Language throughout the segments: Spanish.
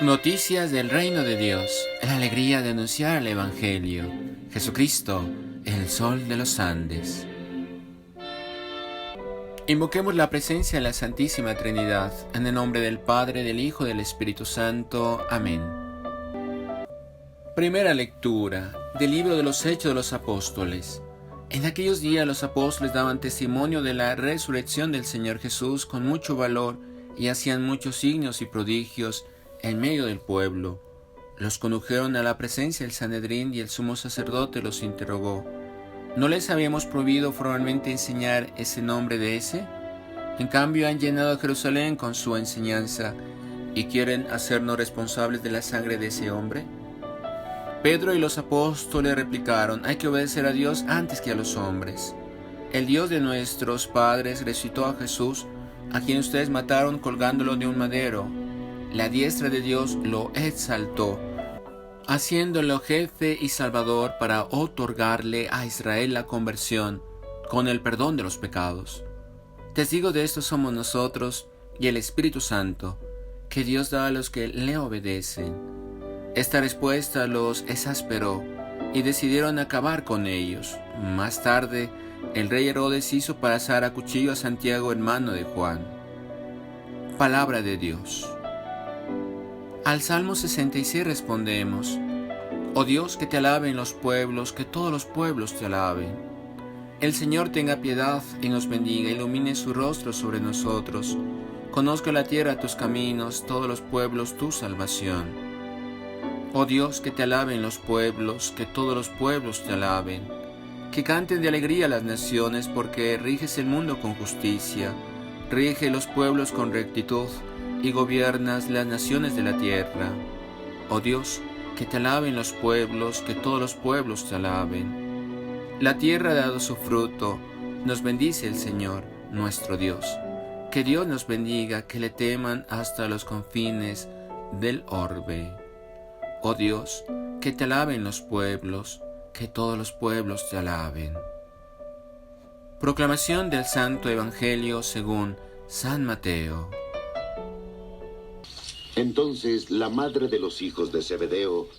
Noticias del Reino de Dios, la alegría de anunciar el Evangelio. Jesucristo, el Sol de los Andes. Invoquemos la presencia de la Santísima Trinidad, en el nombre del Padre, del Hijo y del Espíritu Santo. Amén. Primera lectura del libro de los Hechos de los Apóstoles. En aquellos días los apóstoles daban testimonio de la resurrección del Señor Jesús con mucho valor y hacían muchos signos y prodigios en medio del pueblo. Los condujeron a la presencia del Sanedrín y el sumo sacerdote los interrogó. ¿No les habíamos prohibido formalmente enseñar ese nombre de ese? En cambio han llenado a Jerusalén con su enseñanza y quieren hacernos responsables de la sangre de ese hombre. Pedro y los apóstoles replicaron: hay que obedecer a Dios antes que a los hombres. El Dios de nuestros padres resucitó a Jesús, a quien ustedes mataron colgándolo de un madero. La diestra de Dios lo exaltó, haciéndolo jefe y salvador para otorgarle a Israel la conversión con el perdón de los pecados. Testigos de esto somos nosotros y el Espíritu Santo, que Dios da a los que le obedecen. Esta respuesta los exasperó y decidieron acabar con ellos. Más tarde, el rey Herodes hizo pasar a cuchillo a Santiago, hermano de Juan. Palabra de Dios. Al Salmo 66 respondemos: Oh Dios, que te alaben los pueblos, que todos los pueblos te alaben. El Señor tenga piedad y nos bendiga, ilumine su rostro sobre nosotros. Conozca la tierra tus caminos, todos los pueblos tu salvación. Oh Dios, que te alaben los pueblos, que todos los pueblos te alaben. Que canten de alegría las naciones, porque riges el mundo con justicia, rige los pueblos con rectitud, y gobiernas las naciones de la tierra. Oh Dios, que te alaben los pueblos, que todos los pueblos te alaben. La tierra ha dado su fruto, nos bendice el Señor, nuestro Dios. Que Dios nos bendiga, que le teman hasta los confines del orbe. Oh Dios, que te alaben los pueblos, que todos los pueblos te alaben. Proclamación del Santo Evangelio según San Mateo. Entonces la madre de los hijos de Zebedeo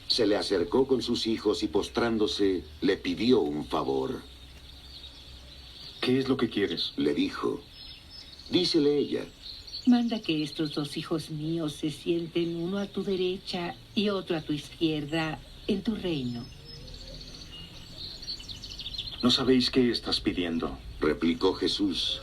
se le acercó con sus hijos y postrándose le pidió un favor. ¿Qué es lo que quieres? Le dijo. Dícele ella: Manda que estos dos hijos míos se sienten uno a tu derecha y otro a tu izquierda en tu reino. ¿No sabéis qué estás pidiendo? Replicó Jesús.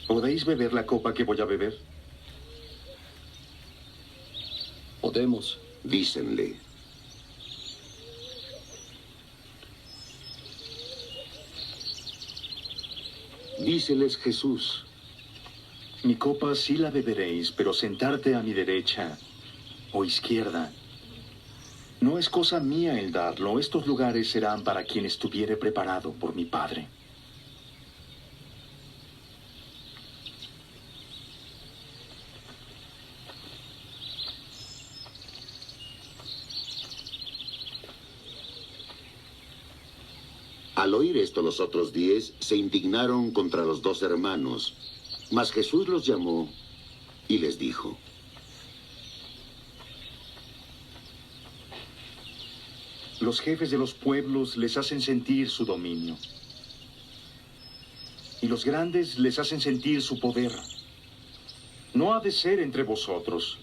¿Podéis beber la copa que voy a beber? Podemos. Dícenle. Díceles Jesús: Mi copa sí la beberéis, pero sentarte a mi derecha o izquierda no es cosa mía el darlo. Estos lugares serán para quien estuviere preparado por mi Padre. Al oír esto, los otros 10 se indignaron contra los 2 hermanos. Mas Jesús los llamó y les dijo: Los jefes de los pueblos les hacen sentir su dominio, y los grandes les hacen sentir su poder. No ha de ser entre vosotros.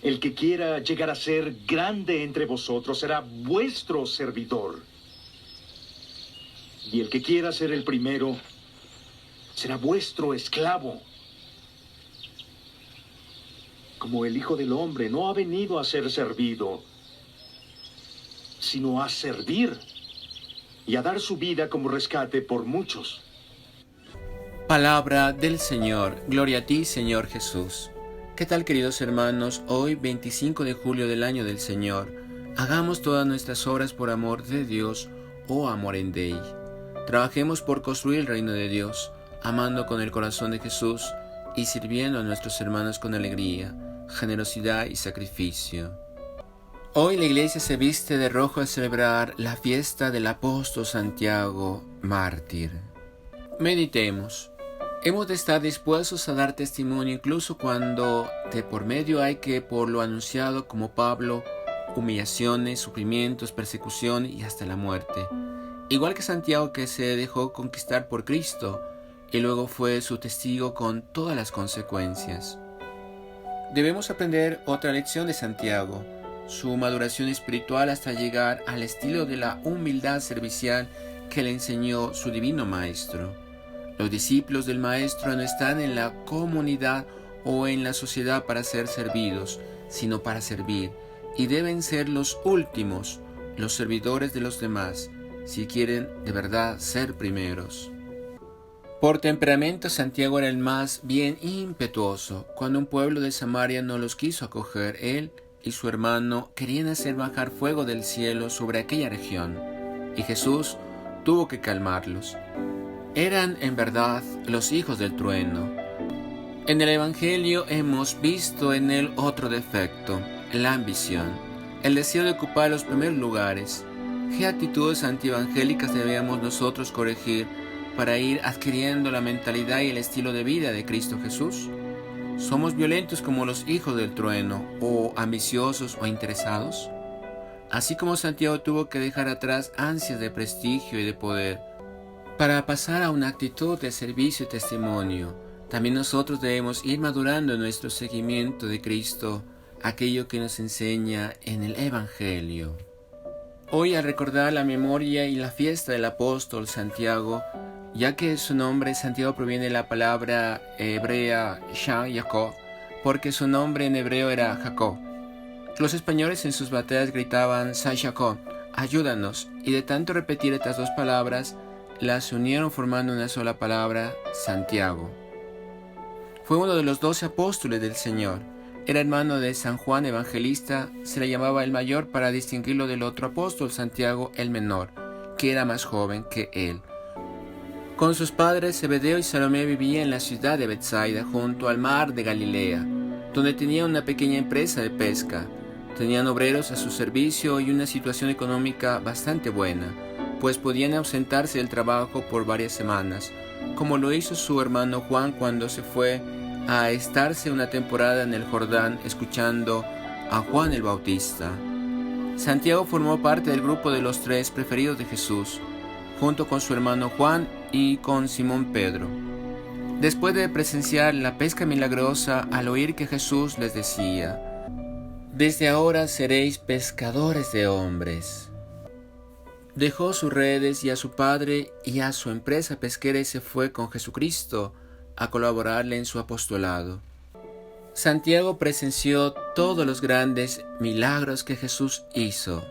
El que quiera llegar a ser grande entre vosotros será vuestro servidor. Y el que quiera ser el primero será vuestro esclavo. Como el Hijo del Hombre no ha venido a ser servido, sino a servir y a dar su vida como rescate por muchos. Palabra del Señor. Gloria a ti, Señor Jesús. ¿Qué tal, queridos hermanos? Hoy, 25 de julio del año del Señor, hagamos todas nuestras obras por amor de Dios o amor en Dei. Trabajemos por construir el reino de Dios, amando con el corazón de Jesús y sirviendo a nuestros hermanos con alegría, generosidad y sacrificio. Hoy la iglesia se viste de rojo al celebrar la fiesta del apóstol Santiago, mártir. Meditemos. Hemos de estar dispuestos a dar testimonio incluso cuando de por medio hay que, por lo anunciado como Pablo, humillaciones, sufrimientos, persecución y hasta la muerte. Igual que Santiago, que se dejó conquistar por Cristo y luego fue su testigo con todas las consecuencias. Debemos aprender otra lección de Santiago, su maduración espiritual hasta llegar al estilo de la humildad servicial que le enseñó su divino Maestro. Los discípulos del Maestro no están en la comunidad o en la sociedad para ser servidos, sino para servir, y deben ser los últimos, los servidores de los demás, si quieren de verdad ser primeros. Por temperamento, Santiago era el más bien impetuoso. Cuando un pueblo de Samaria no los quiso acoger, él y su hermano querían hacer bajar fuego del cielo sobre aquella región, y Jesús tuvo que calmarlos. Eran en verdad los hijos del trueno. En el Evangelio hemos visto en él otro defecto, la ambición, el deseo de ocupar los primeros lugares. ¿Qué actitudes antievangélicas debemos nosotros corregir para ir adquiriendo la mentalidad y el estilo de vida de Cristo Jesús? ¿Somos violentos como los hijos del trueno, o ambiciosos o interesados? Así como Santiago tuvo que dejar atrás ansias de prestigio y de poder para pasar a una actitud de servicio y testimonio, también nosotros debemos ir madurando en nuestro seguimiento de Cristo, aquello que nos enseña en el Evangelio. Hoy, al recordar la memoria y la fiesta del apóstol Santiago, ya que su nombre Santiago proviene de la palabra hebrea Jacob, porque su nombre en hebreo era Jacob. Los españoles en sus batallas gritaban San Jacob, ayúdanos, y de tanto repetir estas dos palabras, las unieron formando una sola palabra, Santiago. Fue uno de los 12 apóstoles del Señor. Era hermano de San Juan Evangelista, se le llamaba el mayor para distinguirlo del otro apóstol, Santiago el menor, que era más joven que él. Con sus padres Zebedeo y Salomé vivía en la ciudad de Betsaida, junto al mar de Galilea, donde tenía una pequeña empresa de pesca. Tenían obreros a su servicio y una situación económica bastante buena, pues podían ausentarse del trabajo por varias semanas, como lo hizo su hermano Juan cuando se fue a estarse una temporada en el Jordán escuchando a Juan el Bautista. Santiago formó parte del grupo de los 3 preferidos de Jesús, junto con su hermano Juan y con Simón Pedro. Después de presenciar la pesca milagrosa, al oír que Jesús les decía: «Desde ahora seréis pescadores de hombres», dejó sus redes y a su padre y a su empresa pesquera y se fue con Jesucristo a colaborarle en su apostolado. Santiago presenció todos los grandes milagros que Jesús hizo.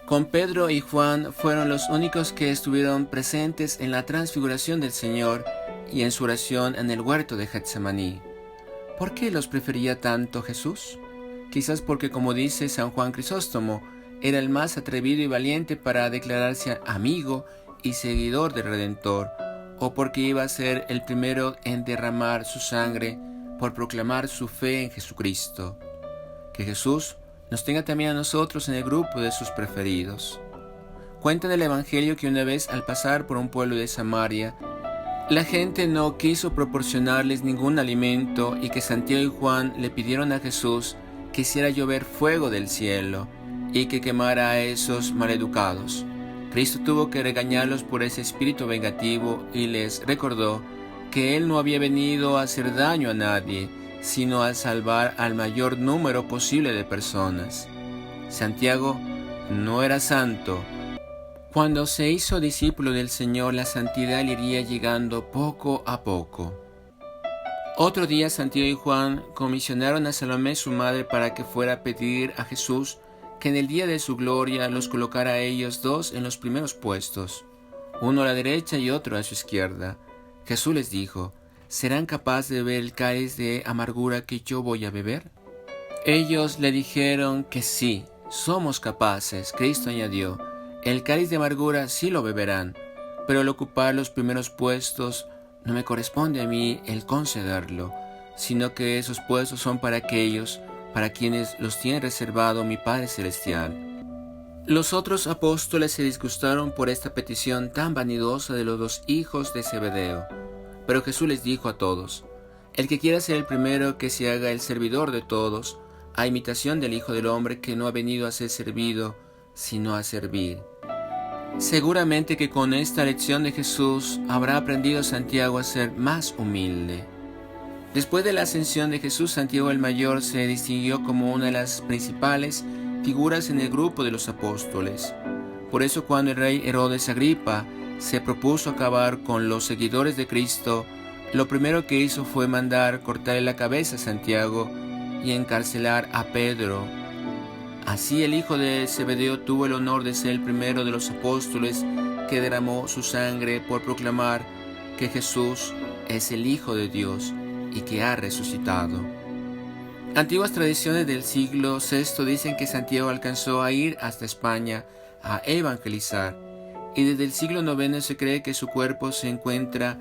Con Pedro y Juan fueron los únicos que estuvieron presentes en la transfiguración del Señor y en su oración en el huerto de Getsemaní. ¿Por qué los prefería tanto Jesús? Quizás porque, como dice San Juan Crisóstomo, era el más atrevido y valiente para declararse amigo y seguidor del Redentor, o porque iba a ser el primero en derramar su sangre por proclamar su fe en Jesucristo. Que Jesús nos tenga también a nosotros en el grupo de sus preferidos. Cuenta en el Evangelio que una vez al pasar por un pueblo de Samaria, la gente no quiso proporcionarles ningún alimento y que Santiago y Juan le pidieron a Jesús que hiciera llover fuego del cielo y que quemara a esos maleducados. Cristo tuvo que regañarlos por ese espíritu vengativo y les recordó que Él no había venido a hacer daño a nadie, sino a salvar al mayor número posible de personas. Santiago no era santo. Cuando se hizo discípulo del Señor, la santidad le iría llegando poco a poco. Otro día Santiago y Juan comisionaron a Salomé su madre para que fuera a pedir a Jesús que en el día de su gloria los colocara a ellos 2 en los primeros puestos, uno a la derecha y otro a su izquierda. Jesús les dijo: ¿serán capaces de beber el cáliz de amargura que yo voy a beber? Ellos le dijeron que sí, somos capaces. Cristo añadió: el cáliz de amargura sí lo beberán, pero el ocupar los primeros puestos no me corresponde a mí el concederlo, sino que esos puestos son para aquellos para quienes los tiene reservado mi Padre Celestial. Los otros apóstoles se disgustaron por esta petición tan vanidosa de los dos hijos de Zebedeo. Pero Jesús les dijo a todos: el que quiera ser el primero, que se haga el servidor de todos, a imitación del Hijo del Hombre, que no ha venido a ser servido, sino a servir. Seguramente que con esta lección de Jesús habrá aprendido Santiago a ser más humilde. Después de la ascensión de Jesús, Santiago el Mayor se distinguió como una de las principales figuras en el grupo de los apóstoles. Por eso, cuando el rey Herodes Agripa se propuso acabar con los seguidores de Cristo, lo primero que hizo fue mandar cortarle la cabeza a Santiago y encarcelar a Pedro. Así el hijo de Zebedeo tuvo el honor de ser el primero de los apóstoles que derramó su sangre por proclamar que Jesús es el Hijo de Dios y que ha resucitado. Antiguas tradiciones del siglo VI dicen que Santiago alcanzó a ir hasta España a evangelizar, y desde el siglo IX se cree que su cuerpo se encuentra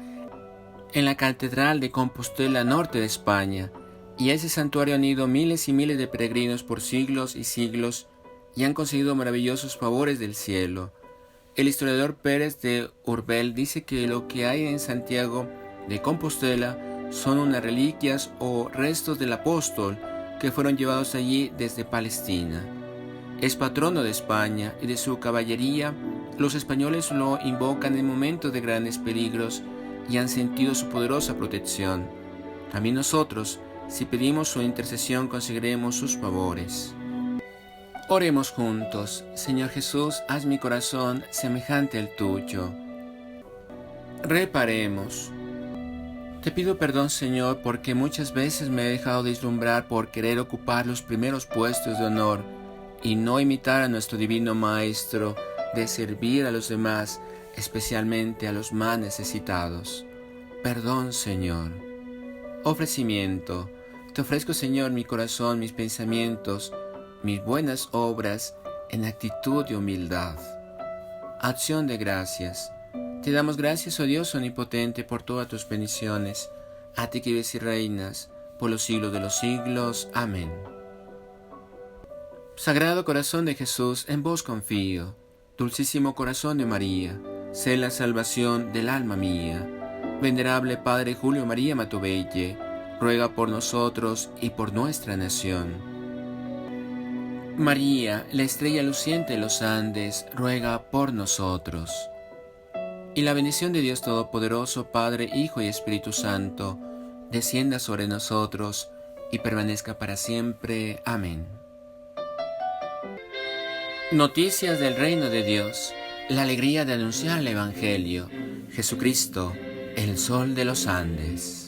en la Catedral de Compostela, norte de España, y a ese santuario han ido miles y miles de peregrinos por siglos y siglos y han conseguido maravillosos favores del cielo. El historiador Pérez de Urbel dice que lo que hay en Santiago de Compostela son unas reliquias o restos del apóstol que fueron llevados allí desde Palestina. Es patrono de España y de su caballería. Los españoles lo invocan en momentos de grandes peligros y han sentido su poderosa protección. También nosotros, si pedimos su intercesión, conseguiremos sus favores. Oremos juntos. Señor Jesús, haz mi corazón semejante al tuyo. Reparemos. Te pido perdón, Señor, porque muchas veces me he dejado deslumbrar por querer ocupar los primeros puestos de honor y no imitar a nuestro divino Maestro de servir a los demás, especialmente a los más necesitados. Perdón, Señor. Ofrecimiento. Te ofrezco, Señor, mi corazón, mis pensamientos, mis buenas obras, en actitud de humildad. Acción de gracias. Te damos gracias, oh Dios omnipotente, por todas tus bendiciones, a ti que vives y reinas por los siglos de los siglos. Amén. Sagrado corazón de Jesús, en vos confío. Dulcísimo corazón de María, sé la salvación del alma mía. Venerable Padre Julio María Matovelle, ruega por nosotros y por nuestra nación. María, la estrella luciente de los Andes, ruega por nosotros. Y la bendición de Dios Todopoderoso, Padre, Hijo y Espíritu Santo, descienda sobre nosotros y permanezca para siempre. Amén. Noticias del Reino de Dios. La alegría de anunciar el Evangelio. Jesucristo, el Sol de los Andes.